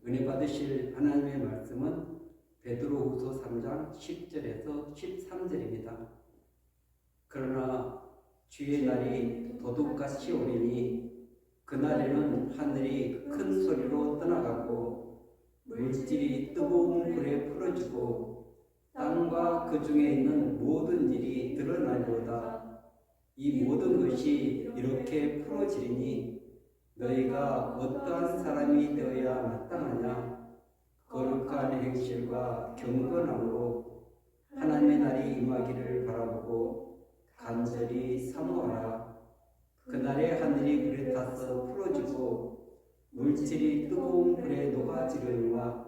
은혜 받으실 하나님의 말씀은 베드로후서 3장 10절에서 13절입니다. 그러나 주의 날이 도둑같이 오리니 그날에는 하늘이 큰 소리로 떠나가고 물질이 뜨거운 불에 풀어지고 땅과 그 중에 있는 모든 일이 드러나리로다. 이 모든 것이 이렇게 풀어지리니 너희가 어떠한 사람이 되어야 마땅하냐? 거룩한 행실과 경건함으로 하나님의 날이 임하기를 바라보고 간절히 사모하라. 그날에 하늘이 불에 타서 풀어지고 물질이 뜨거운 불에 녹아지려니와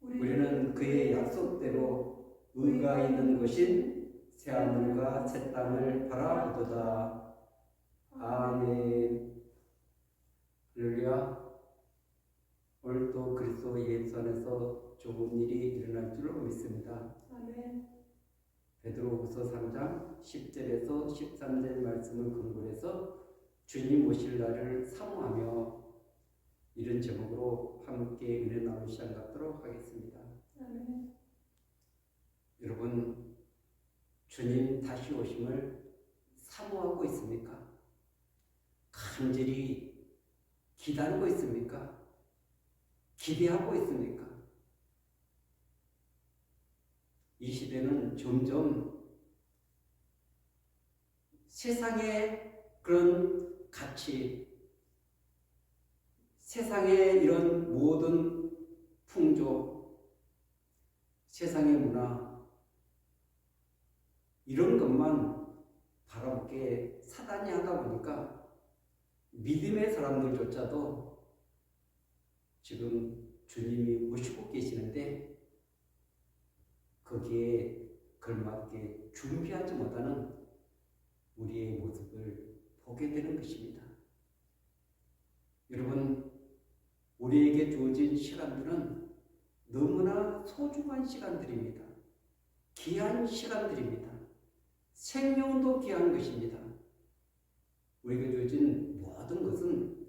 우리는 그의 약속대로 의가 있는 것인 새하늘과 새 땅을 바라보도다. 아멘. 할렐루야. 오늘도 그리스도 예수 안에서 좋은 일이 일어날 줄로 믿습니다. 아멘. 베드로후서 3장 10절에서 13절 말씀을 근거해서 주님 오실 날을 사모하며 이런 제목으로 함께 은혜 나눌 시간 갖도록 하겠습니다. 아멘. 여러분, 주님 다시 오심을 사모하고 있습니까? 간절히 기다리고 있습니까? 기대하고 있습니까? 이 시대는 점점 세상의 그런 가치, 세상의 이런 모든 풍조, 세상의 문화, 이런 것만 바라보게 사단이 하다 보니까 믿음의 사람들조차도 지금 주님이 오시고 계시는데 거기에 걸맞게 준비하지 못하는 우리의 모습을 보게 되는 것입니다. 여러분, 우리에게 주어진 시간들은 너무나 소중한 시간들입니다. 귀한 시간들입니다. 생명도 귀한 것입니다. 우리에게 주어진 모든 것은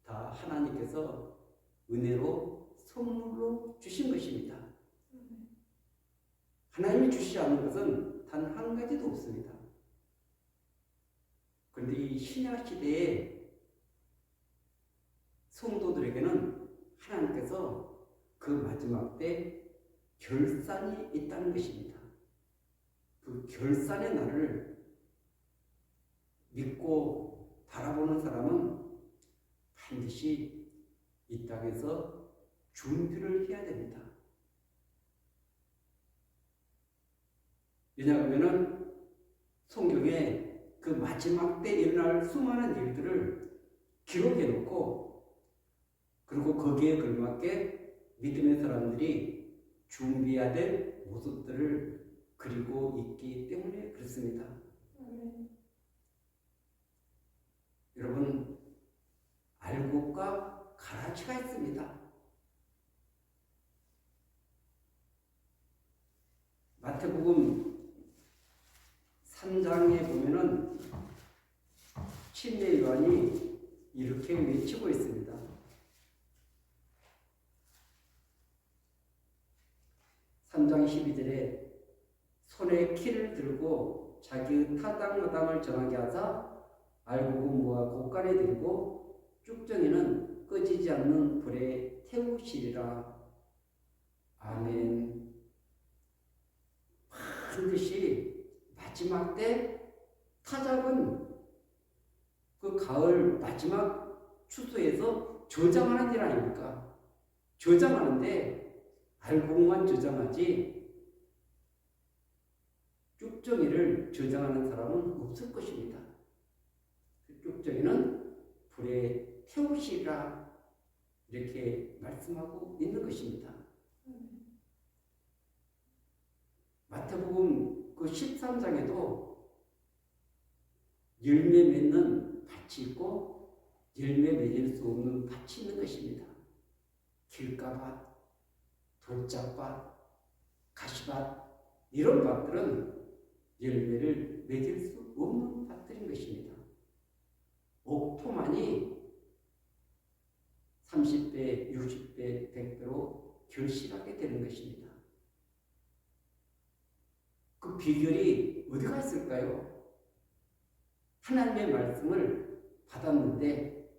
다 하나님께서 은혜로 선물로 주신 것입니다. 하나님이 주시지 않는 것은 단 한 가지도 없습니다. 그런데 이 신약 시대에 성도들에게는 하나님께서 그 마지막 때 결산이 있다는 것입니다. 그 결산의 날을 믿고 바라보는 사람은 반드시 이 땅에서 준비를 해야 됩니다. 왜냐하면 성경에 그 마지막 때 일어날 수많은 일들을 기록해 놓고 그리고 거기에 걸맞게 믿음의 사람들이 준비해야 될 모습들을 그리고 있기 때문에 그렇습니다. 여러분, 알곡과 가라지가 있습니다. 마태복음 3장에 보면은 침례 요한이 이렇게 외치고 있습니다. 3장 12절에 손에 키를 들고 자기의 타당마당을 정하게 하사 알곡은 모아 곳간에 들고 쭉정이는 꺼지지 않는 불에 태우시리라. 아멘. 반드시 마지막 때 타작은 그 가을 마지막 추수에서 저장하는 일 아닙니까? 저장하는데 알곡만 저장하지 쭉정이를 저장하는 사람은 없을 것입니다. 쭉정이는 불에 태우시리라 이렇게 말씀하고 있는 것입니다. 마태복음 그 13장에도 열매 맺는 밭이 있고 열매 맺을 수 없는 밭이 있는 것입니다. 길가밭, 돌짝밭, 가시밭 이런 밭들은 열매를 맺을 수 없는 밭들인 것입니다. 옥토만이 30배, 60배, 100배로 결실하게 되는 것입니다. 그 비결이 어디가 있을까요? 하나님의 말씀을 받았는데,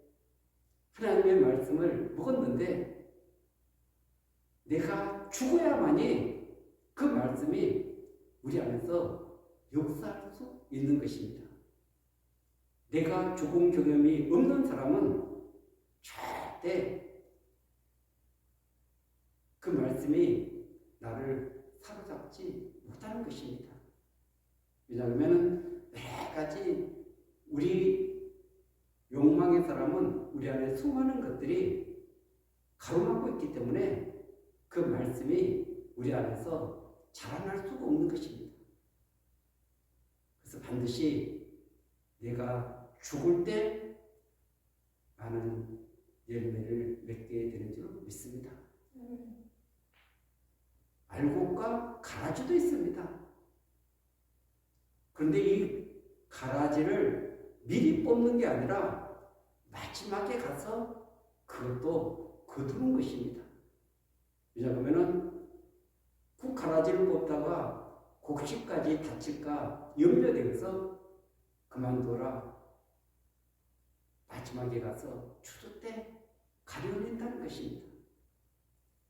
하나님의 말씀을 먹었는데, 내가 죽어야만이 그 말씀이 우리 안에서 역사할 수 있는 것입니다. 내가 죽은 경험이 없는 사람은 절대 그 말씀이 나를 사로잡지 못하는 것입니다. 왜냐하면 여러 가지 우리 욕망의 사람은 우리 안에 수많은 것들이 가로막고 있기 때문에 그 말씀이 우리 안에서 자라날 수가 없는 것입니다. 그래서 반드시 내가 죽을 때 많은 열매를 맺게 되는 줄 믿습니다. 알곡과 가라지도 있습니다. 그런데 이 가라지를 미리 뽑는 게 아니라 마지막에 가서 그것도 거두는 것입니다. 왜냐하면 그 가라지를 뽑다가 곡식까지 다칠까 염려되어서 그만둬라. 마지막에 가서 추수 때 가려낸다는 것입니다.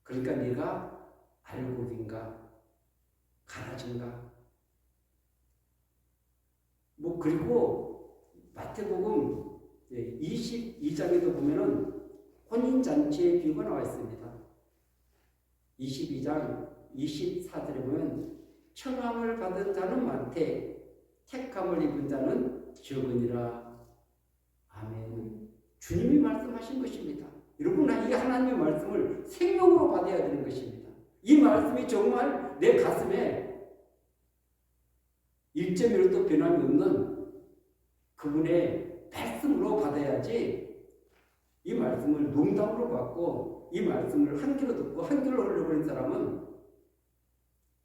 그러니까 네가 알곡인가 가라지인가. 그리고 마태복음 22장에도 보면은 혼인잔치의 비유가 나와 있습니다. 22장 24절에 보면 청함을 받은 자는 많되 택함을 입은 자는 적으니라. 아멘. 주님이 말씀하신 것입니다. 여러분, 이 하나님의 말씀을 생명으로 받아야 되는 것입니다. 이 말씀이 정말 내 가슴에 1.1도 변함이 없는 그분의 말씀으로 받아야지, 이 말씀을 농담으로 받고 이 말씀을 한 귀로 듣고 한 귀로 흘려버린 사람은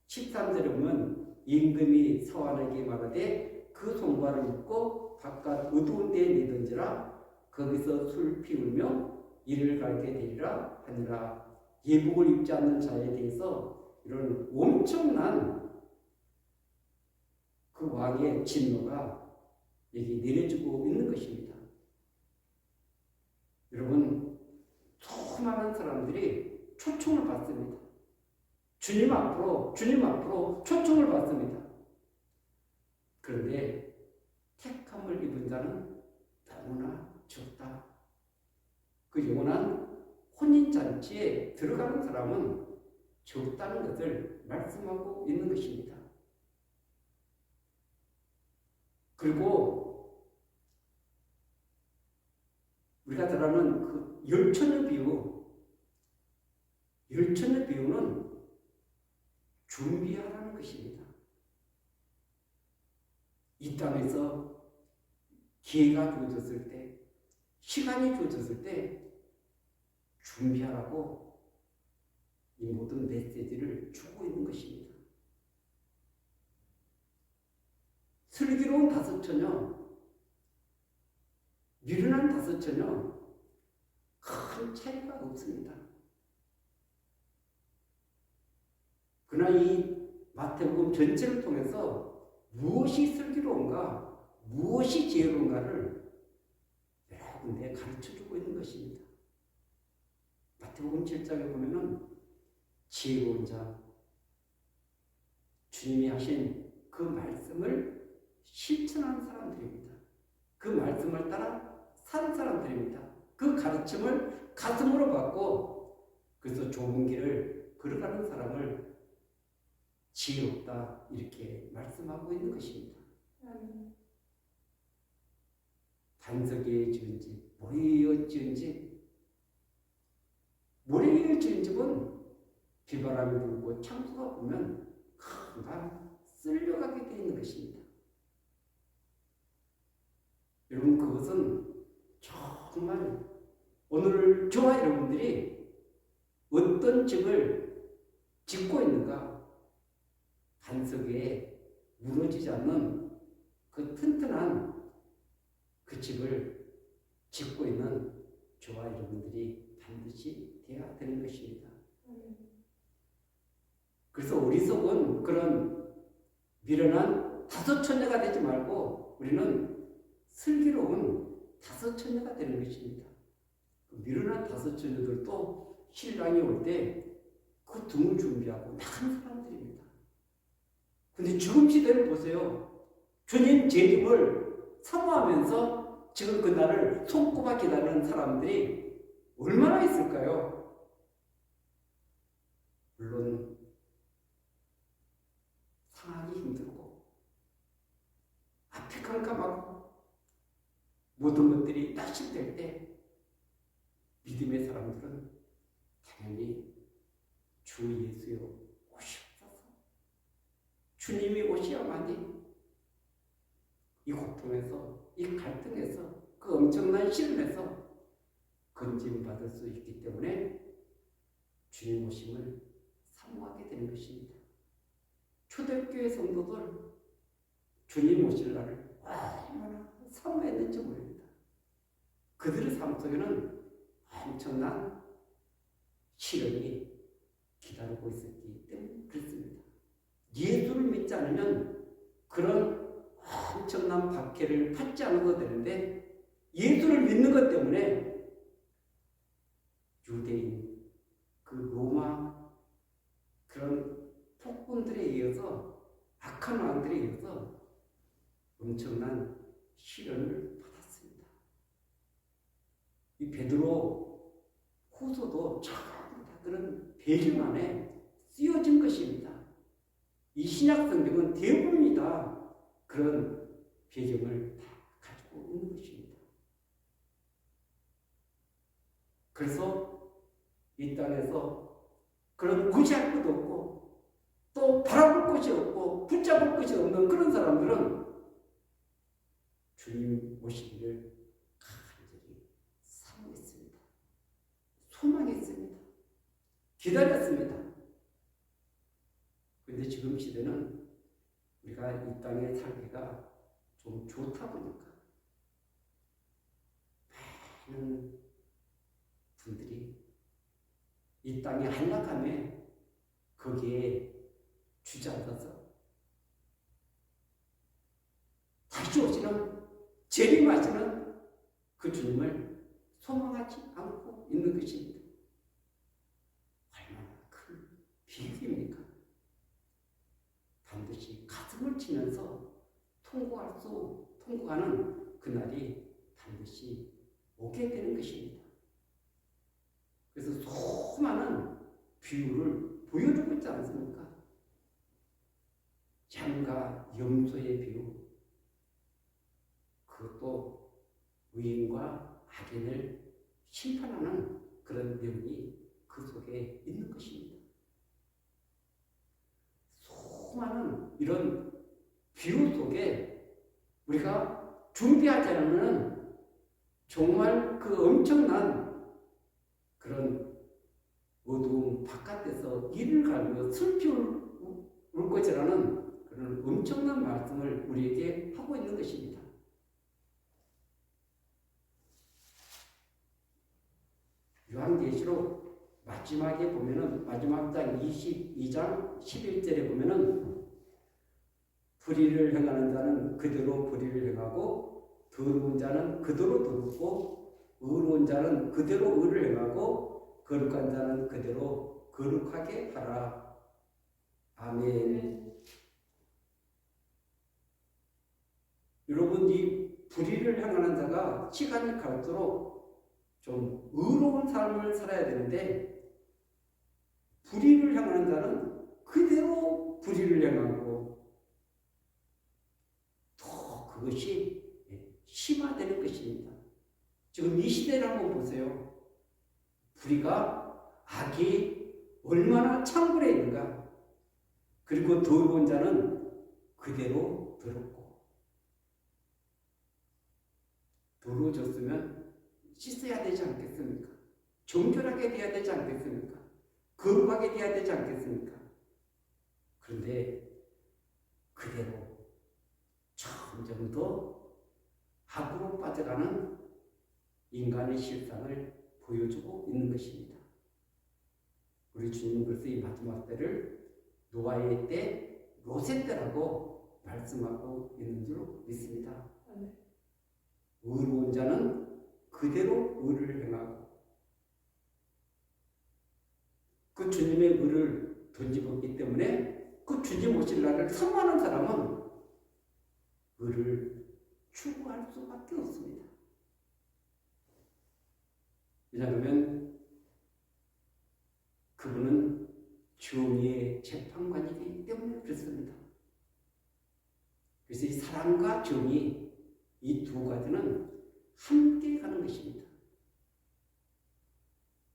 13절에 보면 임금이 서환에게 말하되 그 손발을 묶고 바깥 어두운 데에 내던지라. 거기서 술 피우며 이를 갈게 되리라 하니라. 예복을 입지 않는 자에 대해서 이런 엄청난 그 왕의 진노가 여기 내려지고 있는 것입니다. 여러분, 수많은 사람들이 초청을 받습니다. 주님 앞으로 초청을 받습니다. 그런데 택함을 입은 자는 너무나 적다. 그 영원한 혼인잔치에 들어가는 사람은 적다는 것을 말씀하고 있는 것입니다. 그리고 우리가 잘 아는 그 열처녀 비유, 열처녀 비유는 준비하라는 것입니다. 이 땅에서 기회가 주어졌을 때, 시간이 주어졌을 때 준비하라고 이 모든 메시지를 주고 있는 것입니다. 슬기로운 다섯처녀, 미련한 다섯처녀, 큰 차이가 없습니다. 그러나 이 마태복음 전체를 통해서 무엇이 슬기로운가, 무엇이 지혜로운가를 여러 군데 가르쳐주고 있는 것입니다. 마태복음 7장에 보면은 지혜로운 자, 주님이 하신 그 말씀을 실천한 사람들입니다. 그 말씀을 따라 산 사람들입니다. 그 가르침을 가슴으로 받고 그래서 좋은 길을 걸어가는 사람을 지혜롭다 이렇게 말씀하고 있는 것입니다. 반석에 지은 집, 모래에 지은 집, 모래에 지은 집은 비바람이 불고 창수가 불면 금방 쓸려가게 되어 있는 것입니다. 여러분, 그것은 정말 오늘 저와 여러분들이 어떤 집을 짓고 있는가, 반석에 무너지지 않는 그 튼튼한 그 집을 짓고 있는 저와 여러분들이 반드시 돼야 되는 것입니다. 그래서 우리 속은 그런 미련한 다섯 처녀가 되지 말고 우리는 슬기로운 다섯 처녀가 되는 것입니다. 미련한 다섯 처녀들도 신랑이 올 때 그 등을 준비하고 나가는 사람들입니다. 근데 지금 시대를 보세요. 주님 재림을 사모하면서 지금 그날을 손꼽아 기다리는 사람들이 얼마나 있을까요? 물론 상하기 힘들고 앞이 깜깜하고 모든 것들이 낙심될 때 믿음의 사람들은 당연히 주 예수여 오시옵소서, 주님이 오셔야만이 이 고통에서, 이 갈등에서, 그 엄청난 시련에서 건짐받을 수 있기 때문에 주님 오심을 사모하게 되는 것입니다. 초대교회 성도들 주님 오실 날을 얼마나 사모했는지 모릅니다. 그들의 삶 속에는 엄청난 시련이 기다리고 있었기 때문에 그렇습니다. 예수를 믿지 않으면 그런 엄청난 박해를 받지 않아도 되는데 예수를 믿는 것 때문에 유대인, 그 로마 그런 폭군들에 의해서, 악한 왕들에 의해서 엄청난 시련을 받았습니다. 이 베드로 후서도 전부 다 그런 배경 안에 쓰여진 것입니다. 이 신약 성경은 대부분이 다 그런 배경을 다 가지고 있는 것입니다. 그래서 이 땅에서 그런 구제할 것도 없고 또 바라볼 것이 없고 붙잡을 것이 없는 그런 사람들은 주님 오시기를 간절히 사모했습니다. 소망했습니다. 기다렸습니다. 그런데 지금 시대는 우리가 이 땅에 살기가 좀 좋다 보니까 많은 분들이 이 땅에 안락함에 거기에 주저앉아서 다시 오시는 재림하시는 그 주님을 소망하지 않고 있는 것입니다. 얼마나 큰 비극입니까? 반드시 가슴을 치면서 통과하는 그날이 반드시 오게 되는 것입니다. 그래서 수많은 비유를 보여주고 있지 않습니까? 양과 염소의 비유, 그것도 의인과 악인을 심판하는 그런 내용이 그 속에 있는 것입니다. 수많은 이런 비유 속에 우리가 준비하지 않으면 정말 그 엄청난 그런 어두운 바깥에서 이를 갈며 슬피 울 것이라는 그런 엄청난 말씀을 우리에게 하고 있는 것입니다. 요한계시록 마지막에 보면은 마지막 장 22장 11절에 보면은 불의를 행하는 자는 그대로 불의를 행하고 더러운 자는 그대로 더럽고 의로운 자는 그대로 의를 행하고 거룩한 자는 그대로 거룩하게 하라. 아멘. 여러분, 이 불의를 행하는 자가 시간이 갈수록 좀 의로운 삶을 살아야 되는데 불의를 행하는 자는 그대로 불의를 행하고 더 그것이 심화되는 것입니다. 지금 이 시대를 한번 보세요. 불의가 악이 얼마나 창궐해 있는가. 그리고 더러운 자는 그대로 더럽고 더러워졌으면 씻어야 되지 않겠습니까? 정결하게 돼야 되지 않겠습니까? 거룩하게 돼야 되지 않겠습니까? 그런데 그대로 점점 더 악으로 빠져가는 인간의 실상을 보여주고 있는 것입니다. 우리 주님은 그래서 이 마지막 때를 노아의 때, 롯의 때라고 말씀하고 있는 줄 믿습니다. 의로운 자는 그대로 의를 행하고 그 주님의 의를 던지었기 때문에 그 주님 오실 날을 사모하는 사람은 의를 추구할 수밖에 없습니다. 왜냐하면 그분은 정의의 재판관이기 때문에 그렇습니다. 그래서 이 사랑과 정의 이 두 가지는 함께 가는 것입니다.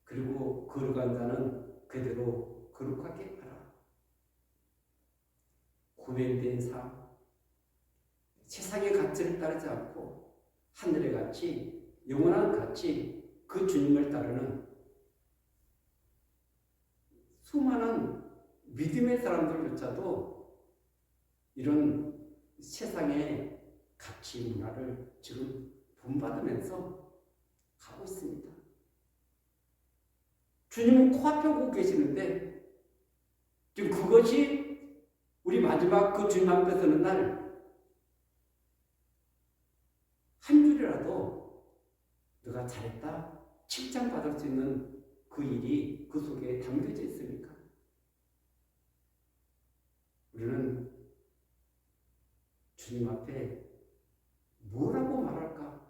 그리고 거룩한 자는 그대로 거룩하게 가라. 구별된 삶, 세상의 가치를 따르지 않고 하늘의 가치, 영원한 가치, 그 주님을 따르는 수많은 믿음의 사람들조차도 이런 세상의 가치 문화를 지금 본받으면서 가고 있습니다. 주님은 코앞에 오고 계시는데 지금 그것이 우리 마지막 그 주님 앞에 서는 날 한 줄이라도 너가 잘했다 칭찬받을 수 있는 그 일이 그 속에 담겨져 있습니까? 우리는 주님 앞에 뭐라고 말할까?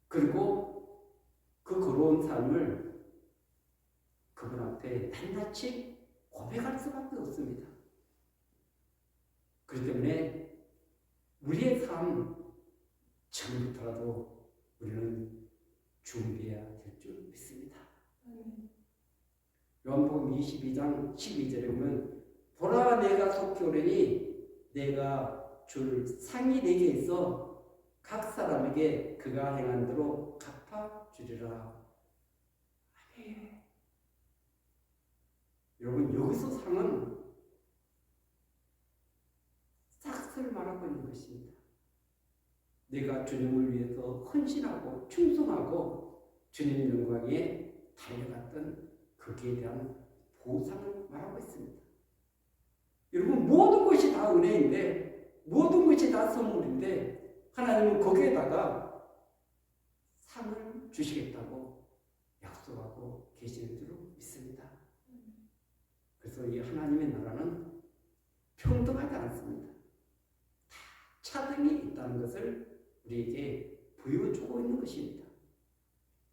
그리고 그 걸어온 삶을 그분 앞에 낱낱이 고백할 수밖에 없습니다. 그렇기 때문에 우리의 삶 지금부터라도 우리는 준비해야 될 줄 믿습니다. 요한복음 22장 12절에 보면 보라 내가 속히 오려니 내가 줄 상이 내게 있어 각 사람에게 그가 행한 대로 갚아주리라. 아멘. 여러분 여기서 상은 싹을 말하고 있는 것입니다. 내가 주님을 위해서 헌신하고 충성하고 주님 영광에 달려갔던 거기에 대한 보상을 말하고 있습니다. 여러분 모든 것이 다 은혜인데 모든 것이 다 선물인데 하나님은 거기에다가 상을 주시겠다고 약속하고 계시는 줄 믿습니다. 그래서 이 하나님의 나라는 평등하지 않습니다. 다 차등이 있다는 것을 우리에게 보여주고 있는 것입니다.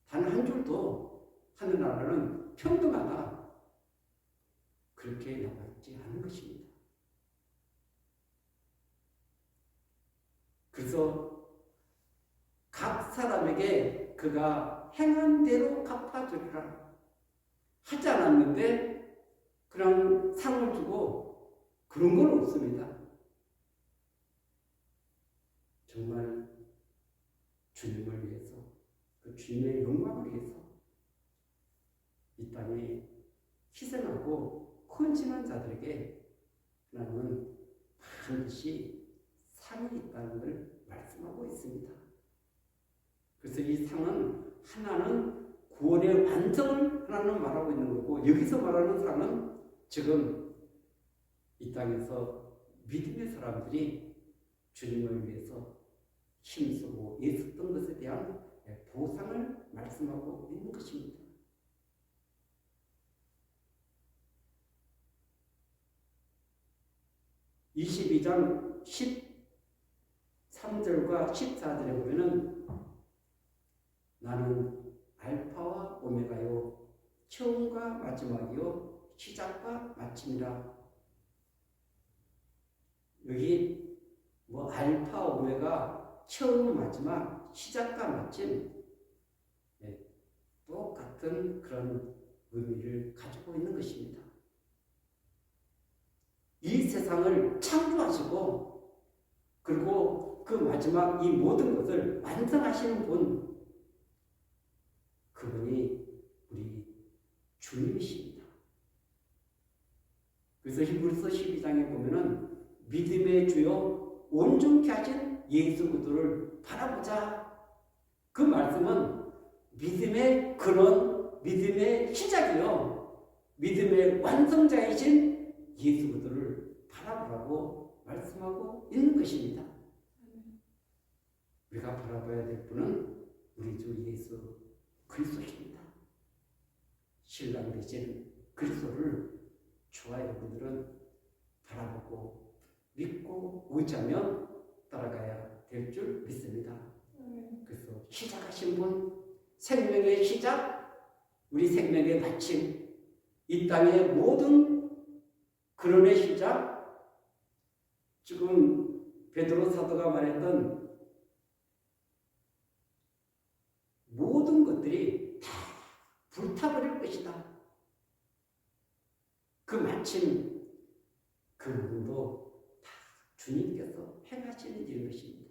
단 한 줄도 하늘나라는 평등하다 그렇게 나와있지 않은 것입니다. 그래서 각 사람에게 그가 행한 대로 갚아주리라 하지 않았는데 그냥 상을 주고 그런 건 없습니다. 정말 주님을 위해서 그 주님의 영광을 위해서 이 땅에 희생하고 헌신한 자들에게 하나님은 반드시 상이 있다는 걸 말씀하고 있습니다. 그래서 이 상은 하나는 구원의 완성을 하나는 말하고 있는 거고 여기서 말하는 상은 지금 이 땅에서 믿음의 사람들이 주님을 위해서 힘쓰고 애썼던 것에 대한 보상을 말씀하고 있는 것입니다. (22장) 13절과 14절에 보면은 나는 알파와 오메가요 처음과 마지막이요 시작과 마침이라. 여기 뭐 알파 오메가 처음 마지막 시작과 마침 똑같은 그런 의미를 가지고 있는 것입니다. 이 세상을 창조하시고 그리고 그 마지막 이 모든 것을 완성하시는 분 그분이 우리 주님이십니다. 그래서 히브리서 12장에 보면은 믿음의 주요 온전케 하신 예수 그리스도를 바라보자. 그 말씀은 믿음의 근원, 믿음의 시작이요, 믿음의 완성자이신 예수 그리스도를 바라보라고 말씀하고 있는 것입니다. 우리가 바라봐야 될 분은 우리 주 예수 그리스도입니다. 신랑 되신 그리스도를 저와 여러분들은 바라보고 믿고 의지하며 따라가야 될 줄 믿습니다. 그래서 시작하신 분, 생명의 시작, 우리 생명의 마침, 이 땅의 모든 근원의 시작, 지금 베드로 사도가 말했던 모든 것들이 다 불타버릴 것이다. 그 마침, 그 부분도 다 주님께서 행하시는 일인 것입니다.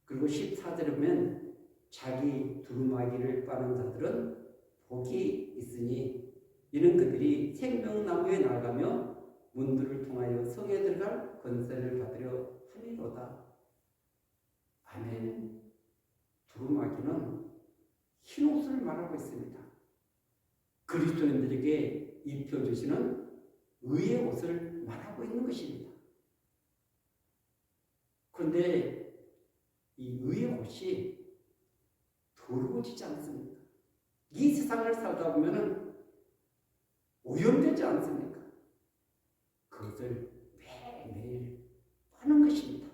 그리고 14절에 보면 자기 두루마기를 빠는 자들은 복이 있으니 이는 그들이 생명나무에 나가며 문들을 통하여 성에 들어갈 권세를 받으려 함이로다. 아멘. 두루마기는 흰옷을 말하고 있습니다. 그리스도인들에게 입혀주시는 의의 옷을 말하고 있는 것입니다. 그런데 이 의의 옷이 더러워지지 않습니까? 이 세상을 살다 보면 오염되지 않습니까? 그것을 매일매일 빠는 것입니다.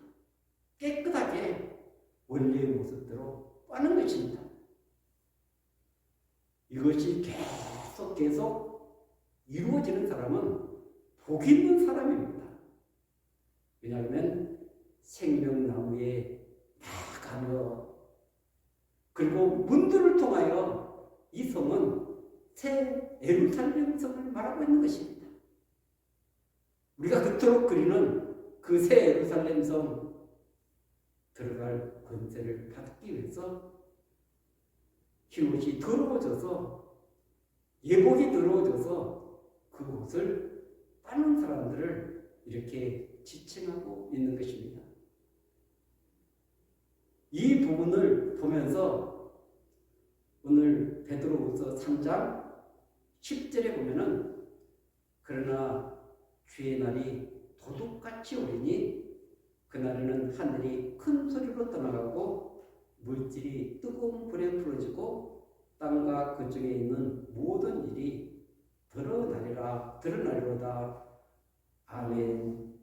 깨끗하게 원래의 모습대로 빠는 것입니다. 이것이 계속 이루어지는 사람은 복 있는 사람입니다. 왜냐하면 생명나무에 나아가며, 그리고 문들을 통하여 이 성은 새 예루살렘 성을 말하고 있는 것입니다. 우리가 그토록 그리는 그 새 예루살렘 성 들어갈 권세를 받기 위해서 흰옷이 더러워져서, 예복이 더러워져서 그 옷을 빠는 사람들을 이렇게 지칭하고 있는 것입니다. 이 부분을 보면서 오늘 베드로후서 3장 10절에 보면은 그러나 주의 날이 도둑같이 오리니 그날에는 하늘이 큰 소리로 떠나가고 물질이 뜨거운 불에 풀어지고 땅과 그 중에 있는 모든 일이 드러나리로다. 아멘.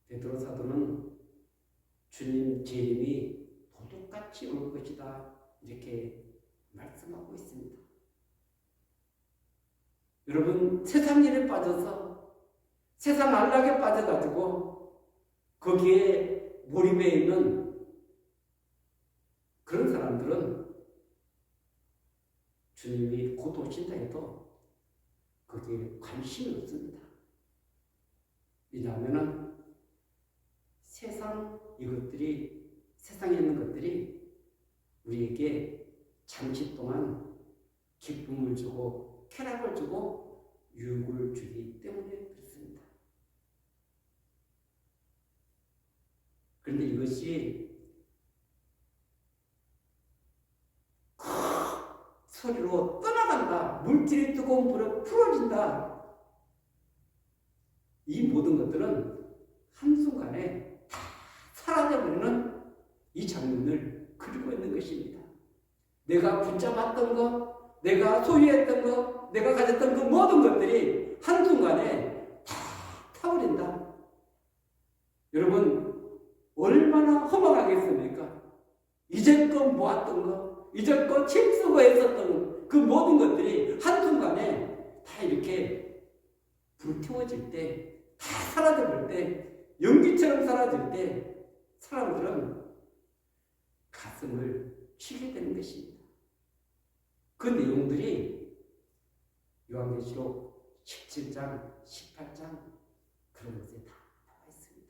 베드로 사도는 주님 재림이 도둑같이 올 것이다, 이렇게 말씀하고 있습니다. 여러분, 세상 일에 빠져서 세상 안락에 빠져가지고 거기에 몰입해 있는 그런 사람들은 주님이 곧 오신다 해도 거기에 관심이 없습니다. 왜냐하면 세상에 있는 것들이 우리에게 잠시 동안 기쁨을 주고 쾌락을 주고 유익을 주기 때문에 그렇습니다. 그런데 이것이 소리로 떠나간다, 물질이 뜨거운 불에 풀어진다, 이 모든 것들은 한순간에 다 사라져버리는 이 장면을 그리고 있는 것입니다. 내가 붙잡았던 것, 내가 소유했던 것, 내가 가졌던 그 모든 것들이 한순간에 다 타버린다. 여러분, 얼마나 허망하겠습니까? 이제껏 모았던 것, 이제껏 힘쓰고 했었던 그 모든 것들이 한순간에 다 이렇게 불태워질 때, 다 사라져버릴 때, 연기처럼 사라질 때 사람들은 가슴을 치게 되는 것입니다. 그 내용들이 요한계시록 17장, 18장 그런 것에 다 나와 있습니다.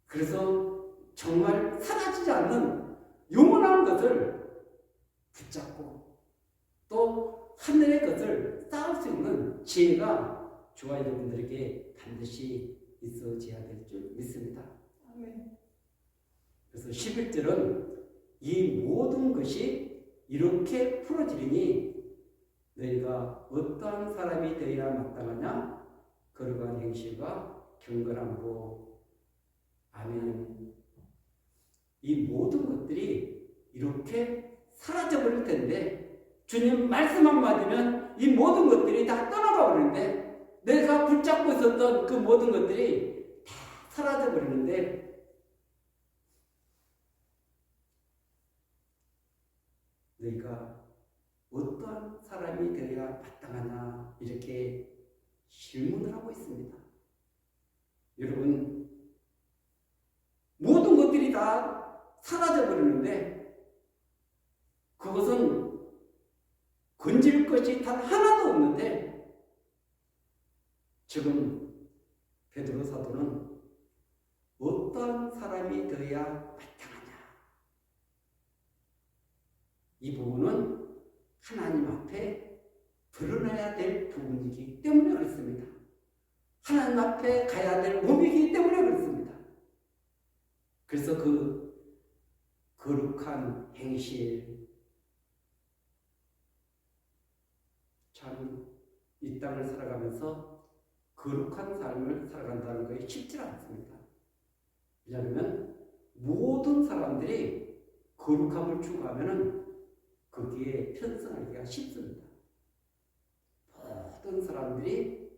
그래서 정말 사라지지 않는 영원한 것을 붙잡고 또 하늘의 것을 쌓을 수 있는 지혜가 저와 여러분들에게 반드시 있어져야 될 줄 믿습니다. 아멘. 그래서 11절은 이 모든 것이 이렇게 풀어지리니 너희가 어떠한 사람이 되어야 마땅하냐? 거룩한 행실과 경건함으로. 아멘. 이 모든 것들이 이렇게 사라져버릴 텐데 주님 말씀 한마디면 이 모든 것들이 다 떠나가 버리는데 내가 붙잡고 있었던 그 모든 것들이 다 사라져 버리는데 너희가 어떠한 사람이 되어야 마땅하냐 이렇게 질문을 하고 있습니다. 여러분 모든 것들이 다 사라져 버리는데 그것은 건질 것이 단 하나도 없는데 지금 베드로 사도는 어떠한 사람이 되어야 마땅하냐 이 부분은 하나님 앞에 드러나야 될 부분이기 때문에 그렇습니다. 하나님 앞에 가야 될 몸이기 때문에 그렇습니다. 그래서 그 거룩한 행실 참 이 땅을 살아가면서 거룩한 삶을 살아간다는 것이 쉽지 않습니다. 왜냐하면 모든 사람들이 거룩함을 추구하면 거기에 편승하기가 쉽습니다. 모든 사람들이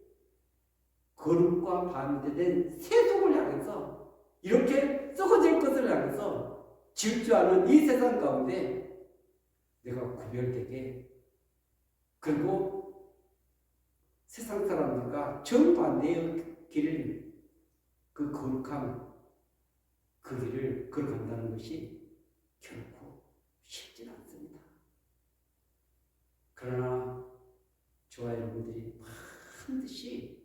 거룩과 반대된 세속을 향해서 이렇게 썩어질 것을 향해서 질주하는 이 세상 가운데 내가 구별되게 그리고 세상 사람들과 정반대의 길을 그 거룩함 그 길을 걸어간다는 것이 결코 쉽지 않습니다. 그러나 저와 여러분들이 반드시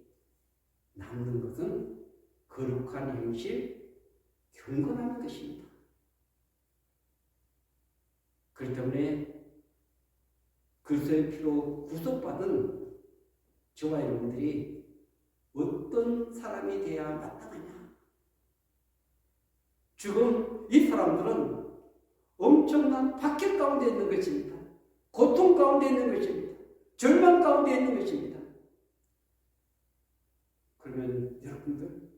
남는 것은 거룩한 행실, 경건한 것입니다. 그렇기 때문에 그리스도의 피로 구속받은 저와 여러분들이 어떤 사람이 되어야 마땅하냐? 지금 이 사람들은 엄청난 박해 가운데 있는 것입니다. 고통 가운데 있는 것입니다. 절망 가운데 있는 것입니다. 그러면 여러분들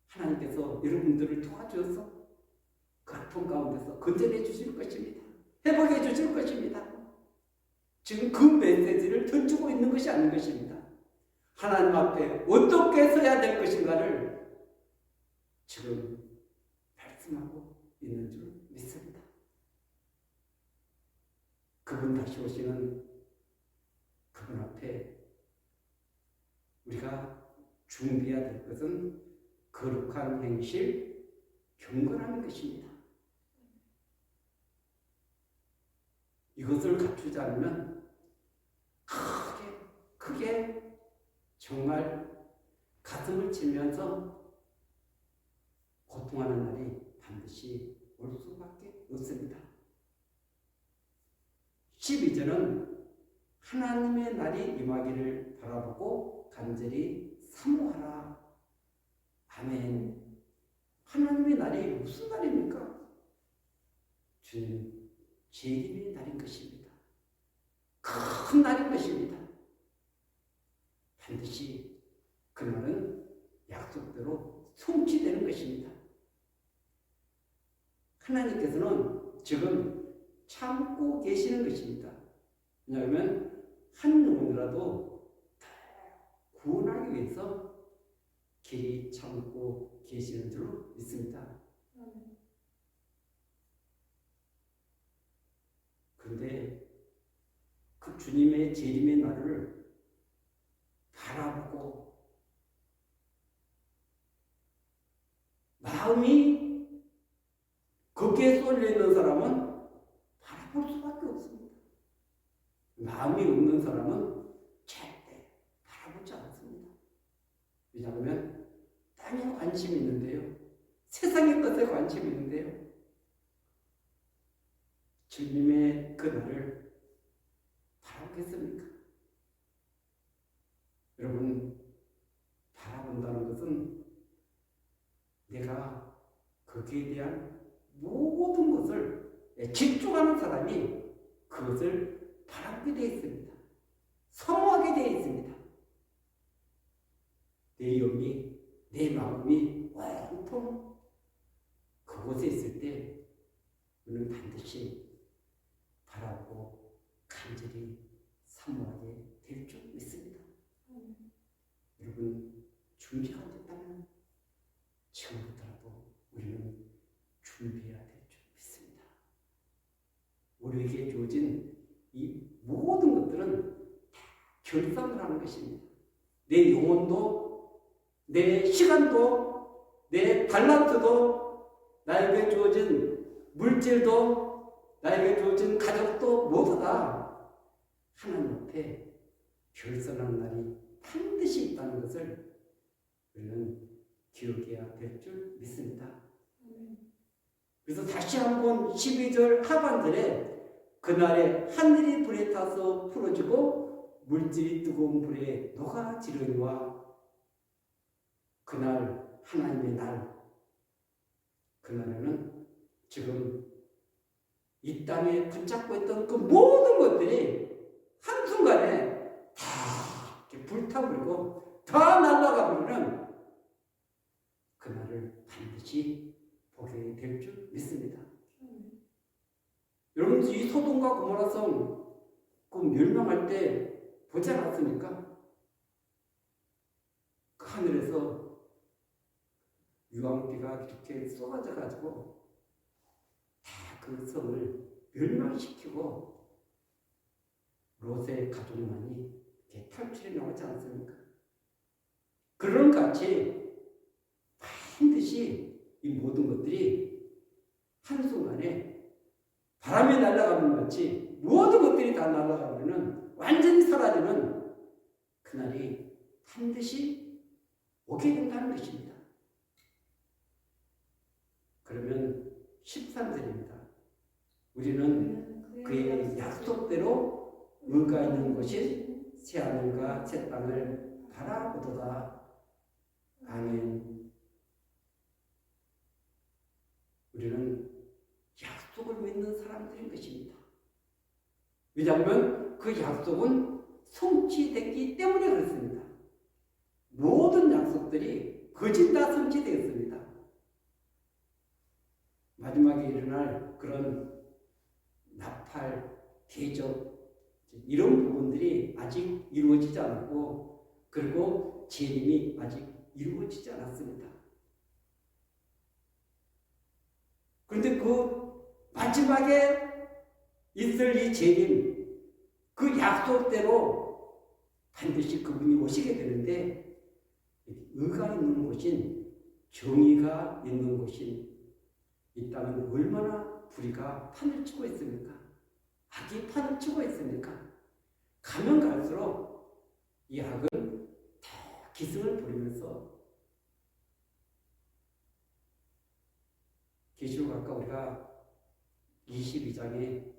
하나님께서 여러분들을 도와주어서 그 아픔 가운데서 건져내 주실 것입니다. 회복해 주실 것입니다. 지금 그 메시지를 던지고 있는 것이 아닌 것입니다. 하나님 앞에 어떻게 서야 될 것인가를 지금 말씀하고 있는 줄 믿습니다. 그분 다시 오시는 그분 앞에 우리가 준비해야 될 것은 거룩한 행실, 경건하는 것입니다. 이것을 갖추지 않으면 크게 정말 가슴을 치면서 고통하는 날이 반드시 올 수밖에 없습니다. 12절은 하나님의 날이 임하기를 바라보고 간절히 사모하라. 아멘. 하나님의 날이 무슨 날입니까? 주님 재림의 날인 것입니다. 큰 날인 것입니다. 반드시 그날은 약속대로 성취되는 것입니다. 하나님께서는 지금 참고 계시는 것입니다. 왜냐하면 한 영혼이라도 구원하기 위해서 길이 참고 계시는 줄 믿습니다. 그런데 그 주님의 재림의 날을 바라보고 마음이 거기에 쏠려 있는 사람은 바라볼 수밖에 없습니다. 마음이 없는 사람은 절대 바라보지 않습니다. 왜냐하면 땅에 관심이 있는데요. 세상의 것에 관심이 있는데요. 주님의 그 날을 바라보겠습니까? 여러분, 바라본다는 것은 거기에 대한 모든 것을 집중하는 사람이 그것을 바라보게 되어 있습니다. 사모하게 되어 있습니다. 내 영이, 내 마음이 온통 그곳에 있을 때 우리는 반드시 바라보고 간절히 사모하게 될 줄 믿습니다. 여러분 준비가 안 됐다면 지금부터라도 우리는 준비해야 될 줄 믿습니다. 우리에게 주어진 이 모든 것들은 다 결산을 하는 것입니다. 내 영혼도, 내 시간도, 내 탤런트도, 나에게 주어진 물질도, 나에게 주어진 가족도 모두 다 하나님 앞에 결산하는 날이 반드시 있다는 것을 우리는 기억해야 될 줄 믿습니다. 그래서 다시 한번 12절 하반절에 그날에 하늘이 불에 타서 풀어지고 물질이 뜨거운 불에 녹아지려니와 그날 하나님의 날, 그날에는 지금 이 땅에 붙잡고 있던 그 모든 것들이 한순간에 다 이렇게 불타버리고 다 날아가버리는 그날을 반드시 보게 될 줄 믿습니다. 여러분 이 소돔과 고모라 성 그 멸망할 때 보지 않았습니까? 그 하늘에서 유황비가 이렇게 쏟아져 가지고 다 그 성을 멸망시키고 롯의 가족만이 이렇게 탈출해 나오지 않습니까? 그런 같이 반드시 이 모든 것들이 한순간에 바람이 날아가는 같이 모든 것들이 다 날아가면 완전히 사라지는 그날이 반드시 오게 된다는 것입니다. 그러면 13절입니다. 우리는 그의 약속대로 의가 있는 곳인 새하늘과 새 땅을 바라보도다. 아멘. 우리는 약속을 믿는 사람들인 것입니다. 왜냐하면 그 약속은 성취됐기 때문에 그렇습니다. 모든 약속들이 거진 다 성취되었습니다. 마지막에 일어날 그런 나팔, 대접 이런 부분들이 아직 이루어지지 않았고 그리고 재림이 아직 이루어지지 않았습니다. 그런데 그 마지막에 있을 이 재림, 그 약속대로 반드시 그분이 오시게 되는데 의가 있는 곳인 정의가 있는 곳인 이 땅은 얼마나 불의가 판을 치고 있습니까? 악이 판을 치고 있습니까? 가면 갈수록 이 악은 다 기승을 부리면서 계시록 아까 우리가 22장에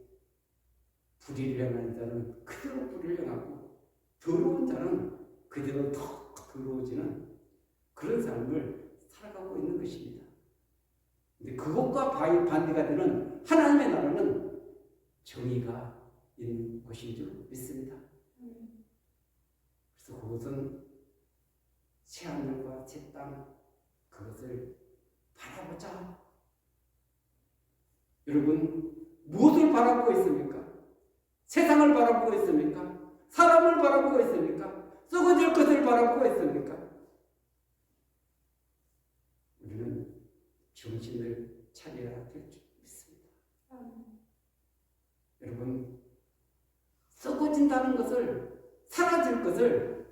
불의를 행하는 자는 그대로 불의를 행하고 더러운 자는 그대로 더 더러워지는 그런 삶을 살아가고 있는 것입니다. 근데 그것과 반대가 되는 하나님의 나라는 정의가 있는 곳인 줄 믿습니다. 그래서 그것은 새하늘과 새 땅 그것을 바라보자. 여러분 무엇을 바라보고 있습니까? 세상을 바라보고 있습니까? 사람을 바라보고 있습니까? 썩어질 것을 바라보고 있습니까? 우리는 정신을 차려야 될 줄 믿습니다. 여러분 썩어진다는 것을 사라질 것을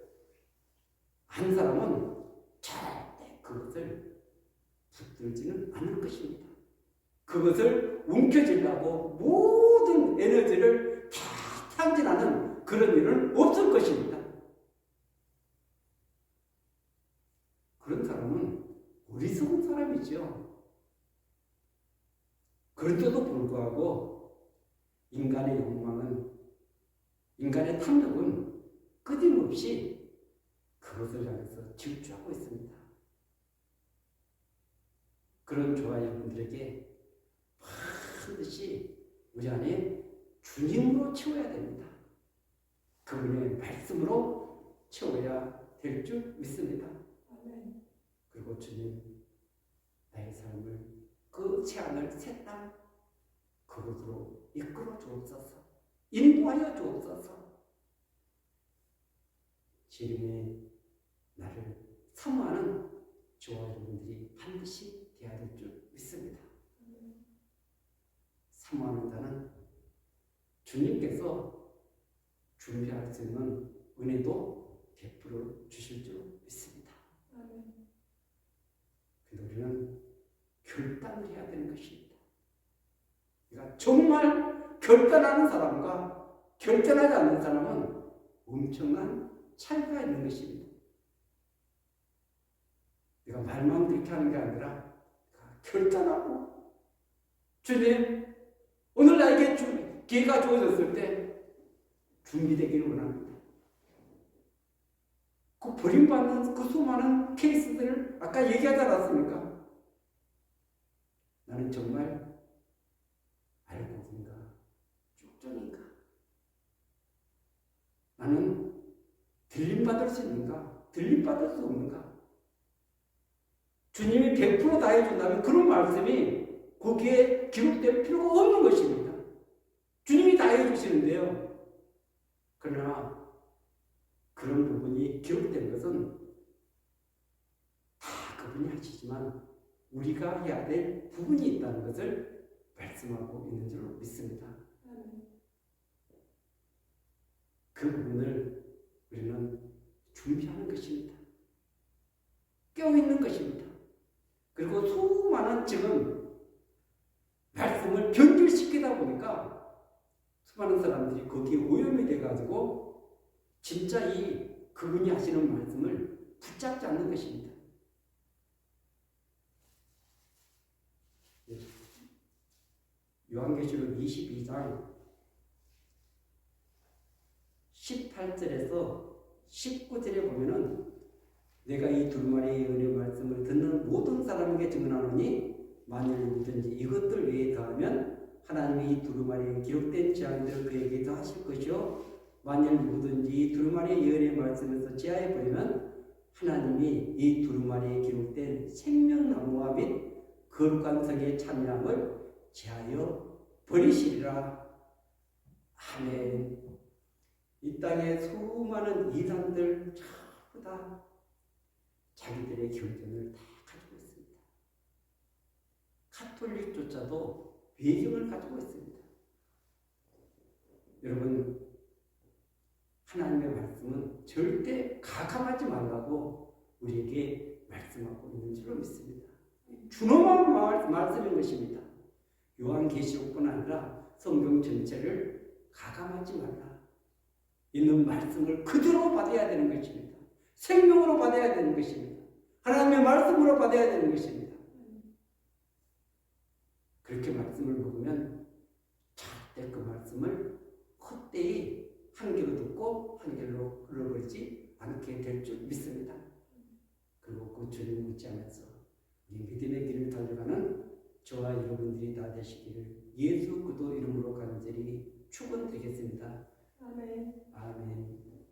한 사람은 절대 그것을 붙들지는 않을 것입니다. 그것을 움켜쥐려고 모든 에너지를 다 탕진하는 그런 일은 없을 것입니다. 그런 사람은 어리석은 사람이죠. 그런데도 불구하고 인간의 욕망은, 인간의 탐욕은 끊임없이 그것을 향해서 질주하고 있습니다. 그런 저와 여러분들에게 반드시 우리 안에 주님으로 채워야 됩니다. 그분의 말씀으로 채워야 될 줄 믿습니다. 아멘. 그리고 주님, 나의 삶을 그 새하늘 새 땅 그곳으로 이끌어 주옵소서. 인도하여 주옵소서. 주님의 나를 사모하는 저와 여러분들이 반드시 되어야 될 줄 믿습니다. 사모하는 자는 주님께서 준비할 수 있는 은혜도 베풀어 주실 줄 믿습니다. 근데 우리는 결단을 해야 되는 것입니다. 그러니까 정말 결단하는 사람과 결단하지 않는 사람은 엄청난 차이가 있는 것입니다. 내가 말만 그렇게 하는 게 아니라 결단하고 주님 오늘 나에게 기회가 주어졌을 때 준비되기를 원합니다. 그 버림받는 그 수많은 케이스들을 아까 얘기하지 않았습니까? 나는 정말 알고인가 쭉쭉인가? 나는 들림받을 수 있는가? 들림받을 수 없는가? 주님이 100% 다 해준다면 그런 말씀이 거기에 기록될 필요가 없는 것입니다. 주님이 다 해주시는데요. 그러나 그런 부분이 기록된 것은 다 그분이 하시지만 우리가 해야 될 부분이 있다는 것을 말씀하고 있는 줄로 믿습니다. 그 부분을 우리는 준비하는 것입니다. 깨어있는 것입니다. 그리고 수많은 지금 말씀을 변질시키다 보니까 수많은 사람들이 거기에 오염이 돼가지고 진짜 이 그분이 하시는 말씀을 붙잡지 않는 것입니다. 요한계시록 22장 18절에서 19절에 보면은 내가 이 두루마리의 은혜 말씀을 듣는 모든 사람에게 증언하노니 만일 누구든지 이것들 외에 더하면 하나님이 이 두루마리에 기록된 재앙들을 그에게 더하실 것이요 만일 누구든지 이 두루마리의 예언의 말씀에서 제하해 버리면 하나님이 이 두루마리에 기록된 생명나무와 및 거룩한 성의 참여함을 제하여 버리시리라. 아멘. 이 땅에 수많은 이단들 전부 다 자기들의 경전을 다 가지고 있습니다. 가톨릭조차도 배경을 가지고 있습니다. 여러분, 하나님의 말씀은 절대 가감하지 말라고 우리에게 말씀하고 있는 줄로 믿습니다. 준엄한 말씀인 것입니다. 요한계시록뿐 아니라 성경 전체를 가감하지 말라. 있는 말씀을 그대로 받아야 되는 것입니다. 생명으로 받아야 되는 것입니다. 하나님의 말씀으로 받아야 되는 것입니다. 그렇게 말씀을 먹으면 절대 그 말씀을 헛되이 한 귀로 듣고 한 귀로 흘러버리지 않게 될 줄 믿습니다. 그리고 그 주님을 묻지 않아서 우리 믿음의 길을 달려가는 저와 여러분들이 다 되시기를 예수 그리스도 이름으로 간절히 축원드리겠습니다. 아멘. 아멘.